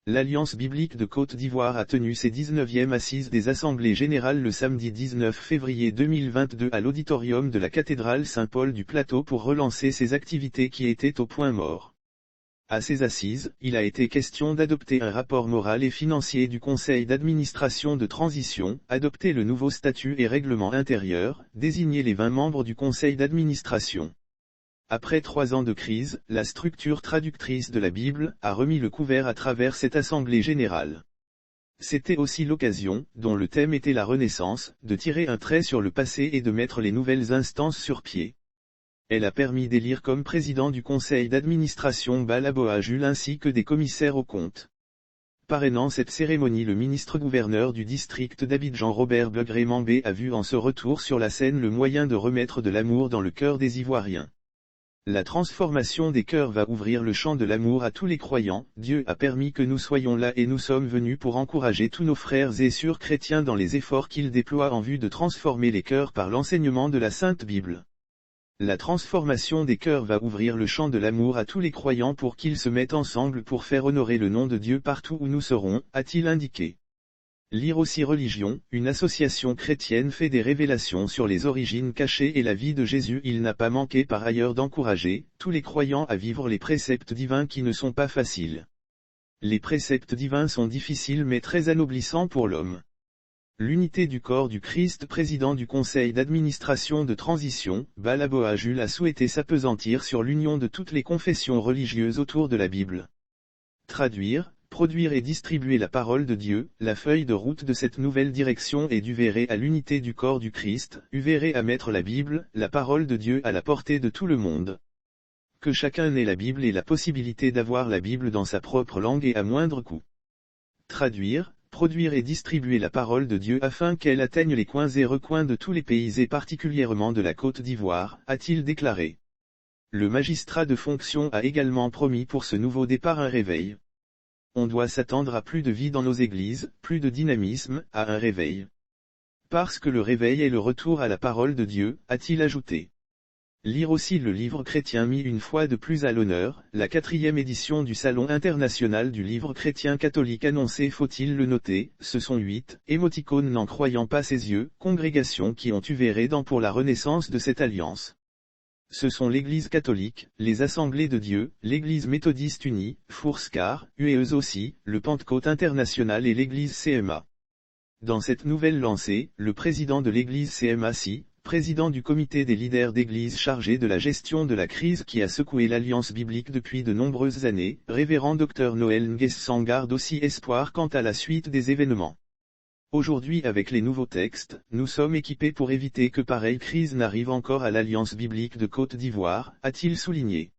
L'Alliance biblique de Côte d'Ivoire a tenu ses 19e assises des Assemblées générales le samedi 19 février 2022 à l'auditorium de la cathédrale Saint-Paul du Plateau pour relancer ses activités qui étaient au point mort. À ces assises, il a été question d'adopter un rapport moral et financier du Conseil d'administration de transition, adopter le nouveau statut et règlement intérieur, désigner les 20 membres du Conseil d'administration. Après 3 ans de crise, la structure traductrice de la Bible a remis le couvert à travers cette assemblée générale. C'était aussi l'occasion, dont le thème était la Renaissance, de tirer un trait sur le passé et de mettre les nouvelles instances sur pied. Elle a permis d'élire comme président du conseil d'administration Balaboa Jules ainsi que des commissaires aux comptes. Parrainant cette cérémonie, le ministre-gouverneur du district d'Abidjan Robert Begré-Mambé a vu en ce retour sur la scène le moyen de remettre de l'amour dans le cœur des Ivoiriens. La transformation des cœurs va ouvrir le champ de l'amour à tous les croyants. Dieu a permis que nous soyons là et nous sommes venus pour encourager tous nos frères et sœurs chrétiens dans les efforts qu'ils déploient en vue de transformer les cœurs par l'enseignement de la Sainte Bible. La transformation des cœurs va ouvrir le champ de l'amour à tous les croyants pour qu'ils se mettent ensemble pour faire honorer le nom de Dieu partout où nous serons, a-t-il indiqué. Lire aussi Religion, une association chrétienne fait des révélations sur les origines cachées et la vie de Jésus. Il n'a pas manqué par ailleurs d'encourager tous les croyants à vivre les préceptes divins qui ne sont pas faciles. Les préceptes divins sont difficiles mais très anoblissants pour l'homme. L'unité du corps du Christ. Président du conseil d'administration de transition, Balaboa Jules a souhaité s'appesantir sur l'union de toutes les confessions religieuses autour de la Bible. Traduire, produire et distribuer la parole de Dieu, la feuille de route de cette nouvelle direction est d'uvrer à l'unité du corps du Christ, uvrer à mettre la Bible, la parole de Dieu à la portée de tout le monde. Que chacun ait la Bible et la possibilité d'avoir la Bible dans sa propre langue et à moindre coût. Traduire, produire et distribuer la parole de Dieu afin qu'elle atteigne les coins et recoins de tous les pays et particulièrement de la Côte d'Ivoire, a-t-il déclaré. Le magistrat de fonction a également promis pour ce nouveau départ un réveil. On doit s'attendre à plus de vie dans nos églises, plus de dynamisme, à un réveil. Parce que le réveil est le retour à la parole de Dieu, a-t-il ajouté. Lire aussi le livre chrétien mis une fois de plus à l'honneur, la 4e édition du Salon international du livre chrétien catholique annoncé. Faut-il le noter, ce sont 8 émoticônes n'en croyant pas ses yeux, congrégations qui ont uvéré dans pour la renaissance de cette alliance. Ce sont l'Église catholique, les Assemblées de Dieu, l'Église méthodiste unie, Fourscar, UEUS aussi, le Pentecôte international et l'Église CMA. Dans cette nouvelle lancée, le président de l'Église CMA-CI, président du comité des leaders d'église chargé de la gestion de la crise qui a secoué l'Alliance biblique depuis de nombreuses années, révérend Dr Noël Nguessan garde aussi espoir quant à la suite des événements. Aujourd'hui avec les nouveaux textes, nous sommes équipés pour éviter que pareille crise n'arrive encore à l'Alliance biblique de Côte d'Ivoire, a-t-il souligné.